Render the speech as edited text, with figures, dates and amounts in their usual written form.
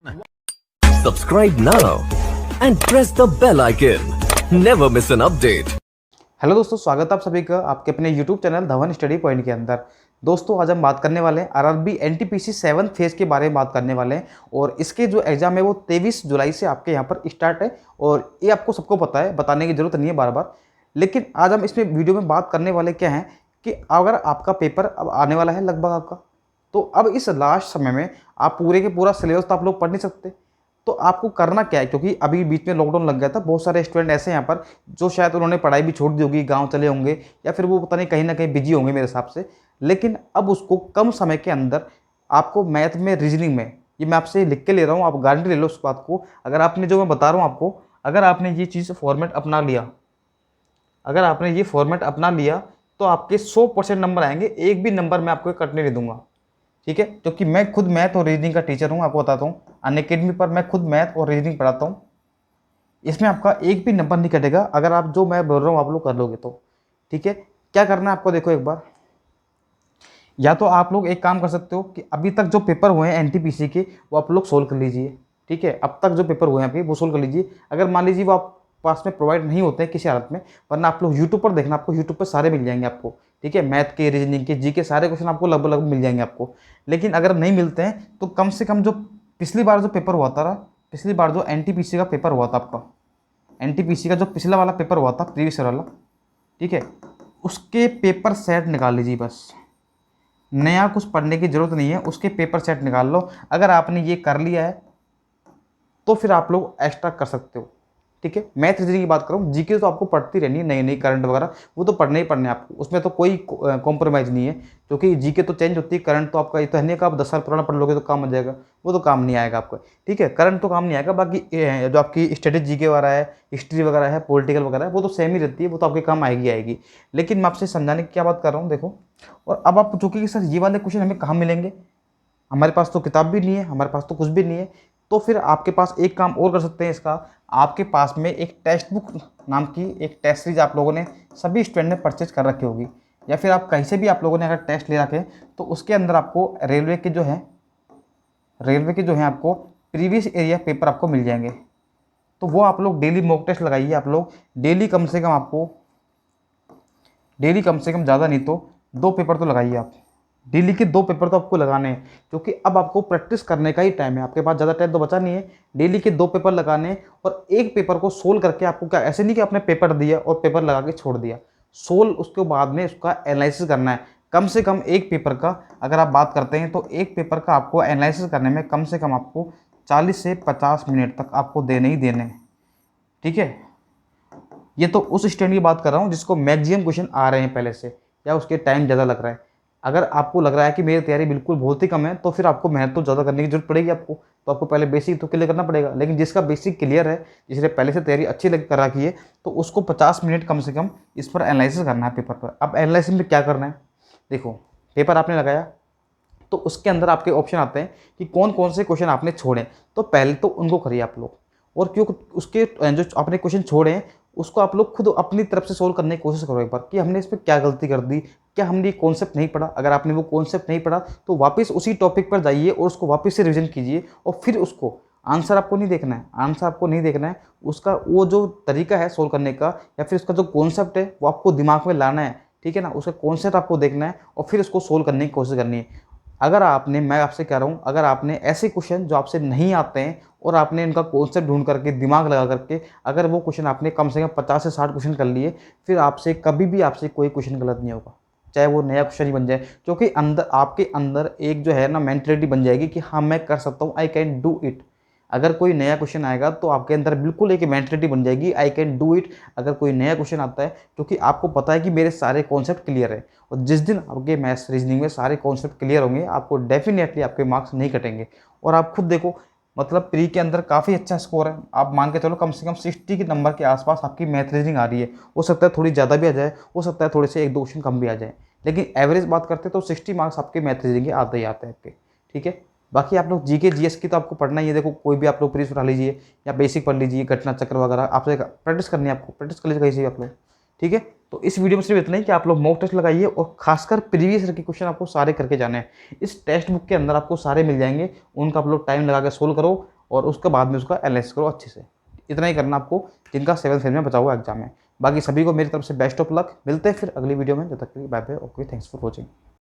Subscribe now and press the bell icon. Never miss an update. Hello दोस्तों, स्वागत है आप सभी का आपके अपने YouTube channel Dhawan study point के अंदर। दोस्तों आज हम बात करने वाले हैं आरआरबी एनटीपीसी 7th फेज के बारे में बात करने वाले हैं। और इसके जो एग्जाम है वो 23 जुलाई से आपके यहाँ पर स्टार्ट है और ये आपको सबको पता है, बताने की जरूरत नहीं है बार बार। लेकिन आज हम इसमें वीडियो में बात करने वाले क्या हैं कि अगर आपका पेपर अब आने वाला है लगभग आपका, तो अब इस लास्ट समय में आप पूरे के पूरा सिलेबस तो आप लोग पढ़ नहीं सकते। तो आपको करना क्या है, क्योंकि अभी बीच में लॉकडाउन लग गया था, बहुत सारे स्टूडेंट ऐसे हैं यहाँ पर जो शायद उन्होंने पढ़ाई भी छोड़ दी होगी, गांव चले होंगे या फिर वो पता नहीं कहीं ना कहीं बिजी होंगे मेरे हिसाब से। लेकिन अब उसको कम समय के अंदर आपको मैथ में, रीजनिंग में, ये मैं आपसे लिख के ले रहा हूँ, आप गारंटी ले लो उस बात को। अगर आपने जो मैं बता रहा हूँ आपको, अगर आपने ये चीज़ फॉर्मेट अपना लिया, अगर आपने ये फॉर्मेट अपना लिया तो आपके 100% नंबर आएंगे। एक भी नंबर मैं आपको कटने नहीं दूंगा, ठीक है। क्योंकि मैं खुद मैथ और रीजनिंग का टीचर हूँ, आपको बताता हूँ। अनअकैडमी पर मैं खुद मैथ और रीजनिंग पढ़ाता हूँ। इसमें आपका एक भी नंबर नहीं कटेगा अगर आप जो मैं बोल रहा हूँ आप लोग कर लोगे तो, ठीक है। क्या करना है आपको, देखो एक बार, या तो आप लोग एक काम कर सकते हो कि अभी तक जो पेपर हुए हैं एनटीपीसी के वो आप लोग सोल्व कर लीजिए, ठीक है। अब तक जो पेपर हुए हैं आपके वो सोल्व कर लीजिए। अगर मान लीजिए वो आप पास में प्रोवाइड नहीं होते हैं किसी हालत में, वरना आप लोग यूट्यूब पर देखना, आपको यूट्यूब पर सारे मिल जाएंगे आपको, ठीक है। मैथ के, रीजनिंग के, जी के सारे क्वेश्चन आपको लगभग लगभग मिल जाएंगे आपको। लेकिन अगर नहीं मिलते हैं तो कम से कम जो पिछली बार जो पेपर हुआ था, पिछली बार जो एनटीपीसी का पेपर हुआ था आपका, एनटीपीसी का जो पिछला वाला पेपर हुआ था, प्रीवियस वाला, ठीक है, उसके पेपर सेट निकाल लीजिए बस। नया कुछ पढ़ने की जरूरत नहीं है, उसके पेपर सेट निकाल लो। अगर आपने ये कर लिया है तो फिर आप लोग एक्स्ट्रा कर सकते हो, ठीक है। मैथ रीजनिंग की बात करूँ, जीके तो आपको पढ़ती रहनी है, नई नई करंट वगैरह वो तो पढ़ने ही पढ़ने आपको, उसमें तो कोई कॉम्प्रोमाइज़ नहीं है। क्योंकि जीके तो चेंज होती है, करंट तो आपका ये तो है नहीं कि आप 10 साल पुराना पढ़ लोगे तो काम आ जाएगा, वो तो काम नहीं आएगा आपका, ठीक है। करंट तो काम नहीं आएगा। बाकी जो आपकी स्टैटिक जीके वगैरह है, हिस्ट्री वगैरह है, पॉलिटिकल वगैरह है, वो तो सेम ही रहती है, वो तो आपके काम आएगी आएगी। लेकिन मैं आपसे समझाने की क्या बात कर रहा हूँ, देखो। और अब आप पूछोगे कि सर ये वाले क्वेश्चन हमें कहाँ मिलेंगे, हमारे पास तो किताब भी नहीं है, हमारे पास तो कुछ भी नहीं है। तो फिर आपके पास एक काम और कर सकते हैं इसका, आपके पास में एक टेक्स्ट बुक नाम की एक टेस्ट सीरीज आप लोगों ने, सभी स्टूडेंट ने परचेज कर रखी होगी, या फिर आप कहीं से भी आप लोगों ने अगर टेस्ट ले रखे तो उसके अंदर आपको रेलवे के जो है आपको प्रीवियस एरिया पेपर आपको मिल जाएंगे। तो वो आप लोग डेली मॉक टेस्ट लगाइए। आप लोग डेली कम से कम ज़्यादा नहीं तो 2 पेपर तो लगाइए आप। डेली के 2 पेपर तो आपको लगाने हैं, क्योंकि अब आपको प्रैक्टिस करने का ही टाइम है, आपके पास ज़्यादा टाइम तो बचा नहीं है। डेली के 2 पेपर लगाने हैं और एक पेपर को सोल्व करके आपको, क्या ऐसे नहीं कि आपने पेपर दिया और पेपर लगा के छोड़ दिया, सोल्व उसके बाद में उसका एनालिसिस करना है। कम से कम एक पेपर का अगर आप बात करते हैं तो एक पेपर का आपको एनालिसिस करने में कम से कम आपको 40 से 50 मिनट तक आपको देने ही देने हैं, ठीक है। ये तो उस स्टैंड की बात कर रहा हूँ जिसको मैक्सिमम क्वेश्चन आ रहे हैं पहले से, या उसके टाइम ज़्यादा लग रहा है। अगर आपको लग रहा है कि मेरी तैयारी बिल्कुल बहुत ही कम है तो फिर आपको मेहनत तो ज़्यादा करने की जरूरत पड़ेगी आपको। तो आपको पहले बेसिक तो क्लियर करना पड़ेगा। लेकिन जिसका बेसिक क्लियर है, जिसने पहले से तैयारी अच्छी लग कर रखी है, तो उसको 50 मिनट कम से कम इस पर एनालिसिस करना है पेपर पर। अब एनालिसिस में क्या करना है, देखो, पेपर आपने लगाया तो उसके अंदर आपके ऑप्शन आते हैं कि कौन कौन से क्वेश्चन आपने छोड़े। तो पहले तो उनको करिए आप लोग, और क्यों उसके जो आपने क्वेश्चन छोड़े हैं उसको आप लोग खुद अपनी तरफ से सोल्व करने की कोशिश करो एक बार, कि हमने इस पर क्या गलती कर दी, क्या हमने ये कॉन्सेप्ट नहीं पढ़ा। अगर आपने वो कॉन्सेप्ट नहीं पढ़ा तो वापस उसी टॉपिक पर जाइए और उसको वापस से रिविजन कीजिए। और फिर उसको आंसर आपको नहीं देखना है, उसका वो जो तरीका है सोल्व करने का, या फिर उसका जो कॉन्सेप्ट है वो आपको दिमाग में लाना है, ठीक है ना। उसका कॉन्सेप्ट आपको देखना है और फिर उसको सोल्व करने की कोशिश करनी है। अगर आपने, मैं आपसे कह रहा हूँ, अगर आपने ऐसे क्वेश्चन जो आपसे नहीं आते हैं और आपने इनका कॉन्सेप्ट ढूंढ करके, दिमाग लगा करके, अगर वो क्वेश्चन आपने कम से कम 50 से 60 क्वेश्चन कर लिए, फिर आपसे कभी भी आपसे कोई क्वेश्चन गलत नहीं होगा, चाहे वो नया क्वेश्चन ही बन जाए। क्योंकि आपके अंदर एक जो है ना मेंटलिटी बन जाएगी कि हाँ मैं कर सकता हूँ, आई कैन डू इट। अगर कोई नया क्वेश्चन आएगा तो आपके अंदर बिल्कुल एक मेंटलिटी बन जाएगी, आई कैन डू इट। अगर कोई नया क्वेश्चन आता है, क्योंकि आपको पता है कि मेरे सारे कॉन्सेप्ट क्लियर है, और जिस दिन आपके मैथ्स रीजनिंग में सारे कॉन्सेप्ट क्लियर होंगे, आपको डेफिनेटली आपके मार्क्स नहीं कटेंगे। और आप खुद देखो, मतलब प्री के अंदर काफ़ी अच्छा स्कोर है, आप मान के चलो कम से कम 60 के नंबर के आसपास आपकी मैथ रीजनिंग आ रही है। हो सकता है थोड़ी ज़्यादा भी आ जाए, हो सकता है थोड़े से 1-2 क्वेश्चन कम भी आ जाए, लेकिन एवरेज बात करते हैं तो 60 मार्क्स आपके मैथ रीजनिंग के आते ही आते हैं आपके, ठीक है। बाकी आप लोग जीके जीएस की तो आपको पढ़ना ही है। देखो, कोई भी आप लोग प्रीवियस उठा लीजिए या बेसिक पढ़ लीजिए, घटना चक्र वगैरह आपसे प्रैक्टिस करनी है, आपको प्रैक्टिस कर लीजिए कहीं से आप लोग, ठीक है। तो इस वीडियो में सिर्फ इतना ही कि आप लोग मॉक टेस्ट लगाइए और खासकर प्रीवियस ईयर के क्वेश्चन आपको सारे करके जाने हैं। इस टेक्स्ट बुक के अंदर आपको सारे मिल जाएंगे, उनका आप लोग टाइम लगा के सोल्व करो। और उसके बाद में उसका एनालिसिस करो अच्छे से। इतना ही करना आपको जिनका 7th फेज में बचा हुआ एग्जाम है। बाकी सभी को मेरी तरफ से बेस्ट ऑफ लक। मिलते हैं फिर अगली वीडियो में, जब तक के लिए bye bye. Okay, thanks for watching.